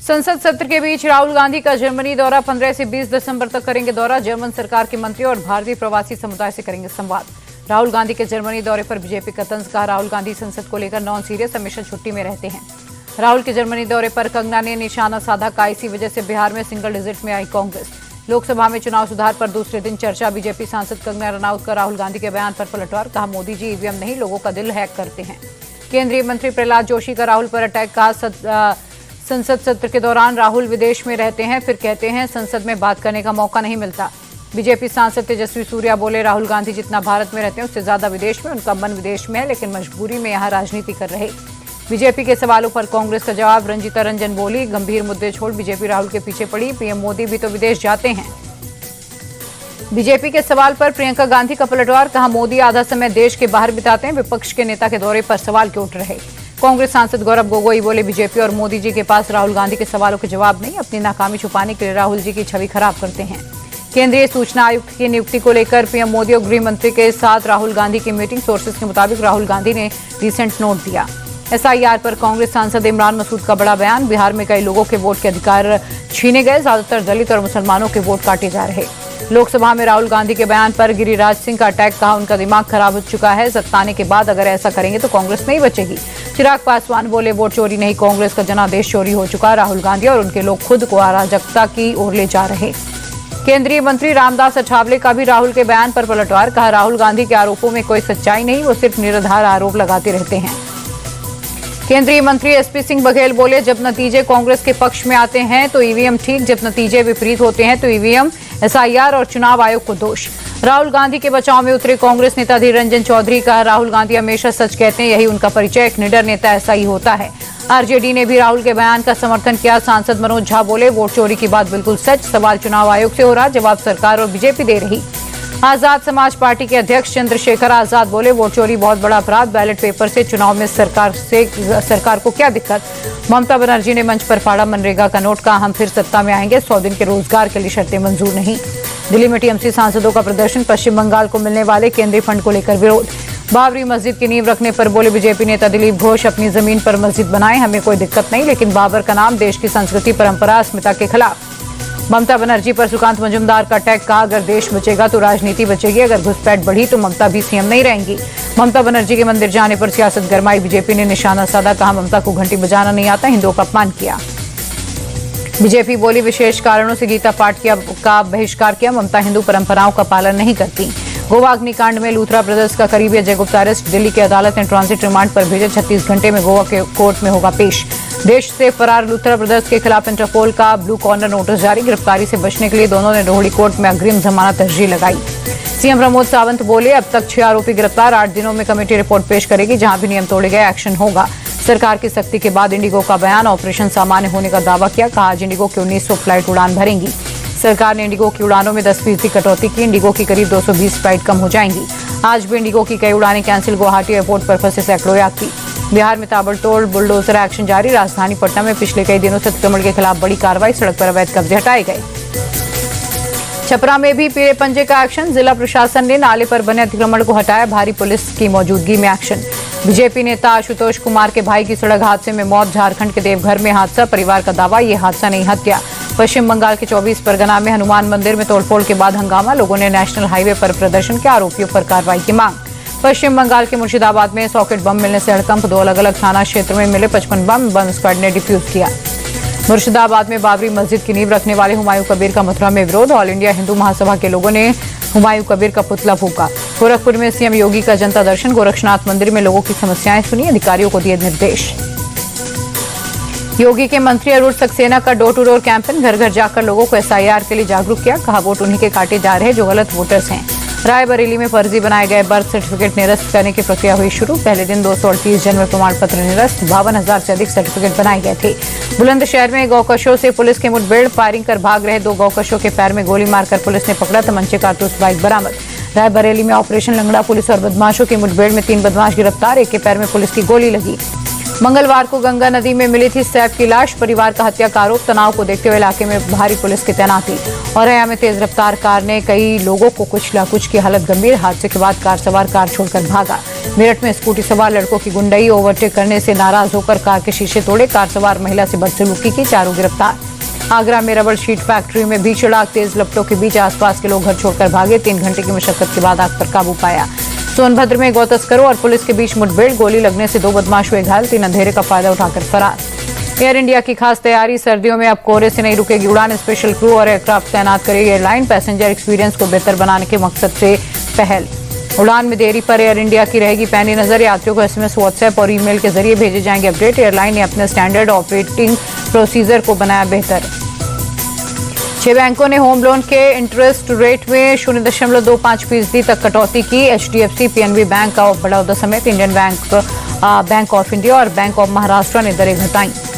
संसद सत्र के बीच राहुल गांधी का जर्मनी दौरा 15 से 20 दिसंबर तक करेंगे दौरा। जर्मन सरकार के मंत्री और भारतीय प्रवासी समुदाय से करेंगे संवाद। राहुल गांधी के जर्मनी दौरे पर बीजेपी का तंज कहा। राहुल गांधी संसद को लेकर नॉन सीरियस, हमेशा छुट्टी में रहते हैं। राहुल के जर्मनी दौरे पर कंगना ने निशाना साधा। का इसी वजह से बिहार में सिंगल डिजिट में आई कांग्रेस। लोकसभा में चुनाव सुधार पर दूसरे दिन चर्चा। बीजेपी सांसद कंगना रनौत का राहुल गांधी के बयान पर पलटवार। कहा, मोदी जी ईवीएम नहीं, लोगों का दिल हैक करते हैं। केंद्रीय मंत्री प्रहलाद जोशी का राहुल पर अटैक। कहा, संसद सत्र के दौरान राहुल विदेश में रहते हैं, फिर कहते हैं संसद में बात करने का मौका नहीं मिलता। बीजेपी सांसद तेजस्वी सूर्या बोले, राहुल गांधी जितना भारत में रहते हैं उससे ज्यादा विदेश में। उनका मन विदेश में है, लेकिन मजबूरी में यहाँ राजनीति कर रहे। बीजेपी के सवालों पर कांग्रेस का जवाब। रंजीता रंजन बोली, गंभीर मुद्दे छोड़ बीजेपी राहुल के पीछे पड़ी। पीएम मोदी भी तो विदेश जाते हैं। बीजेपी के सवाल पर प्रियंका गांधी का पलटवार। कहा, मोदी आधा समय देश के बाहर बिताते हैं। विपक्ष के नेता के दौरे पर सवाल क्यों उठ रहे। कांग्रेस सांसद गौरव गोगोई बोले, बीजेपी और मोदी जी के पास राहुल गांधी के सवालों के जवाब नहीं। अपनी नाकामी छुपाने के लिए राहुल जी की छवि खराब करते हैं। केंद्रीय सूचना आयुक्त की नियुक्ति को लेकर पीएम मोदी और गृह मंत्री के साथ राहुल गांधी की मीटिंग। सोर्सेज के मुताबिक राहुल गांधी ने रिसेंट नोट दिया। एसआईआर पर कांग्रेस सांसद इमरान मसूद का बड़ा बयान। बिहार में कई लोगों के वोट के अधिकार छीने गए। ज्यादातर दलित और मुसलमानों के वोट काटे जा रहे। लोकसभा में राहुल गांधी के बयान पर गिरिराज सिंह का अटैक। कहा, उनका दिमाग खराब हो चुका है। सत्ता आने के बाद अगर ऐसा करेंगे तो कांग्रेस नहीं बचेगी। चिराग पासवान बोले, वोट चोरी नहीं, कांग्रेस का जनादेश चोरी हो चुका। राहुल गांधी और उनके लोग खुद को अराजकता की ओर ले जा रहे। केंद्रीय मंत्री रामदास अठावले का भी राहुल के बयान पर पलटवार। कहा, राहुल गांधी के आरोपों में कोई सच्चाई नहीं, वो सिर्फ निराधार आरोप लगाते रहते हैं। केंद्रीय मंत्री एसपी सिंह बघेल बोले, जब नतीजे कांग्रेस के पक्ष में आते हैं तो ईवीएम ठीक, जब नतीजे विपरीत होते हैं तो ईवीएम, एसआईआर और चुनाव आयोग को दोष। राहुल गांधी के बचाव में उतरे कांग्रेस नेता अधीर रंजन चौधरी। का राहुल गांधी हमेशा सच कहते हैं, यही उनका परिचय। एक निडर नेता ऐसा ही होता है। आरजेडी ने भी राहुल के बयान का समर्थन किया। सांसद मनोज झा बोले, वोट चोरी की बात बिल्कुल सच। सवाल चुनाव आयोग से हो रहा, जवाब सरकार और बीजेपी दे रही। आजाद समाज पार्टी के अध्यक्ष चंद्रशेखर आजाद बोले, वोट चोरी बहुत बड़ा अपराध। बैलेट पेपर से चुनाव में सरकार को क्या दिक्कत। ममता बनर्जी ने मंच पर फाड़ा मनरेगा का नोट। कहा, हम फिर सत्ता में आएंगे, 100 दिन के रोजगार के लिए शर्तें मंजूर नहीं। दिल्ली में टीएमसी सांसदों का प्रदर्शन। पश्चिम बंगाल को मिलने वाले केंद्रीय फंड को लेकर विरोध। बाबरी मस्जिद की नींव रखने पर बोले बीजेपी नेता दिलीप घोष, अपनी जमीन पर मस्जिद बनाए, हमें कोई दिक्कत नहीं, लेकिन बाबर का नाम देश की संस्कृति, परंपरा, अस्मिता के खिलाफ। ममता बनर्जी पर सुकांत मजूमदार का अटैक। कहा, अगर देश बचेगा तो राजनीति बचेगी। अगर घुसपैठ बढ़ी तो ममता भी सीएम नहीं रहेंगी। ममता बनर्जी के मंदिर जाने पर सियासत गरमाई। बीजेपी ने निशाना साधा। कहा, ममता को घंटी बजाना नहीं आता, हिंदुओं का अपमान किया। बीजेपी बोली, विशेष कारणों से गीता पाठ का बहिष्कार किया। ममता हिंदू परंपराओं का पालन नहीं करती। गोवा अग्निकांड में लूथरा ब्रदर्स का करीबी अजय गुप्ता अरेस्ट। दिल्ली की अदालत ने ट्रांजिट रिमांड पर भेजे। 36 घंटे में गोवा के कोर्ट में होगा पेश। देश से फरार लूथरा ब्रदर्स के खिलाफ इंटरपोल का ब्लू कॉर्नर नोटिस जारी। गिरफ्तारी से बचने के लिए दोनों ने रोहिणी कोर्ट में अग्रिम जमानत अर्जी लगाई। सीएम प्रमोद सावंत बोले, अब तक 6 आरोपी गिरफ्तार। 8 दिनों में कमेटी रिपोर्ट पेश करेगी। जहां भी नियम तोड़े गए एक्शन होगा। सरकार की सख्ती के बाद इंडिगो का बयान। ऑपरेशन सामान्य होने का दावा किया। कहा, आज इंडिगो की 1900 फ्लाइट उड़ान भरेंगी। सरकार ने इंडिगो की उड़ानों में 10% कटौती की। इंडिगो की करीब 220 फ्लाइट कम हो जाएंगी। आज भी इंडिगो की कई उड़ानें कैंसिल। गुवाहाटी एयरपोर्ट पर फंसे सैकड़ों यात्री। बिहार में ताबड़तोड़ बुलडोजर एक्शन जारी। राजधानी पटना में पिछले कई दिनों से अतिक्रमण के खिलाफ बड़ी कार्रवाई। सड़क पर अवैध कब्जे हटाए गए। छपरा में भी पीले पंजे का एक्शन। जिला प्रशासन ने नाले पर बने अतिक्रमण को हटाया। भारी पुलिस की मौजूदगी में एक्शन। बीजेपी नेता आशुतोष कुमार के भाई की सड़क हादसे में मौत। झारखंड के देवघर में हादसा। परिवार का दावा, ये हादसा नहीं, हत्या। पश्चिम बंगाल के 24 परगना में हनुमान मंदिर में तोड़फोड़ के बाद हंगामा। लोगों ने नेशनल हाईवे पर प्रदर्शन किया। आरोपियों पर कार्रवाई की मांग। पश्चिम बंगाल के मुर्शिदाबाद में सॉकेट बम मिलने से हड़कंप। 2 अलग-अलग थाना क्षेत्र में मिले 55 बम। बम स्क्वाड ने डिफ्यूज किया। मुर्शिदाबाद में बाबरी मस्जिद की नींव रखने वाले हुमायूं कबीर का मथुरा में विरोध। ऑल इंडिया हिंदू महासभा के लोगों ने हुमायूं कबीर का पुतला फूंका। गोरखपुर में सीएम योगी का जनता दर्शन। गोरक्षनाथ मंदिर में लोगों की समस्याएं सुनी। अधिकारियों को दिए निर्देश। योगी के मंत्री अरुण सक्सेना का डोर टू डोर कैंपेन। घर घर जाकर लोगों को एसआईआर के लिए जागरूक किया। कहा, वोट उन्हीं के काटे जा रहे हैं जो गलत वोटर्स हैं। रायबरेली में फर्जी बनाए गए बर्थ सर्टिफिकेट निरस्त करने की प्रक्रिया हुई शुरू। पहले दिन 238 जन्म प्रमाण पत्र निरस्त। 52,000 से अधिक सर्टिफिकेट बनाए गए थे। बुलंदशहर में गौकशों से पुलिस की मुठभेड़। फायरिंग कर भाग रहे 2 गौकशों के पैर में गोली मारकर पुलिस ने पकड़ा। तमंचे कारतूस बाइक बरामद। रायबरेली में ऑपरेशन लंगड़ा। पुलिस और बदमाशों की मुठभेड़ में 3 बदमाश गिरफ्तार। एक के पैर में पुलिस की गोली लगी। मंगलवार को गंगा नदी में मिली थी सैफ की लाश। परिवार का हत्या का आरोप। तनाव को देखते हुए इलाके में भारी पुलिस की तैनाती। औरैया में तेज रफ्तार कार ने कई लोगों को कुचला। कुछ की हालत गंभीर। हादसे के बाद कार सवार कार छोड़कर भागा। मेरठ में स्कूटी सवार लड़कों की गुंडई। ओवरटेक करने से नाराज होकर कार के शीशे तोड़े। कार सवार महिला से बदसलूकी की। चारों गिरफ्तार। आगरा में रबड़ शीट फैक्ट्री में भीषण आग। तेज लपटों के बीच आसपास के लोग घर छोड़कर भागे। 3 घंटे की मशक्कत के बाद आग पर काबू पाया। सोनभद्र में गौ तस्करों और पुलिस के बीच मुठभेड़। गोली लगने से 2 बदमाश हुए घायल। 3 अंधेरे का फायदा उठाकर फरार। एयर इंडिया की खास तैयारी। सर्दियों में अब कोहरे से नहीं रुकेगी उड़ान। स्पेशल क्रू और एयरक्राफ्ट तैनात करेगी एयरलाइन। पैसेंजर एक्सपीरियंस को बेहतर बनाने के मकसद से पहल। उड़ान में देरी पर एयर इंडिया की रहेगी पैनी नजर। यात्रियों को एसएमएस, व्हाट्सएप और ईमेल के जरिए भेजे जाएंगे अपडेट। एयरलाइन ने अपने स्टैंडर्ड ऑपरेटिंग प्रोसीजर को बनाया बेहतर। 6 बैंकों ने होम लोन के इंटरेस्ट रेट में 0.25% तक कटौती की। HDFC, PNB Bank of Baroda समेत Indian Bank, Bank of India और बैंक ऑफ महाराष्ट्र ने दरें घटाई।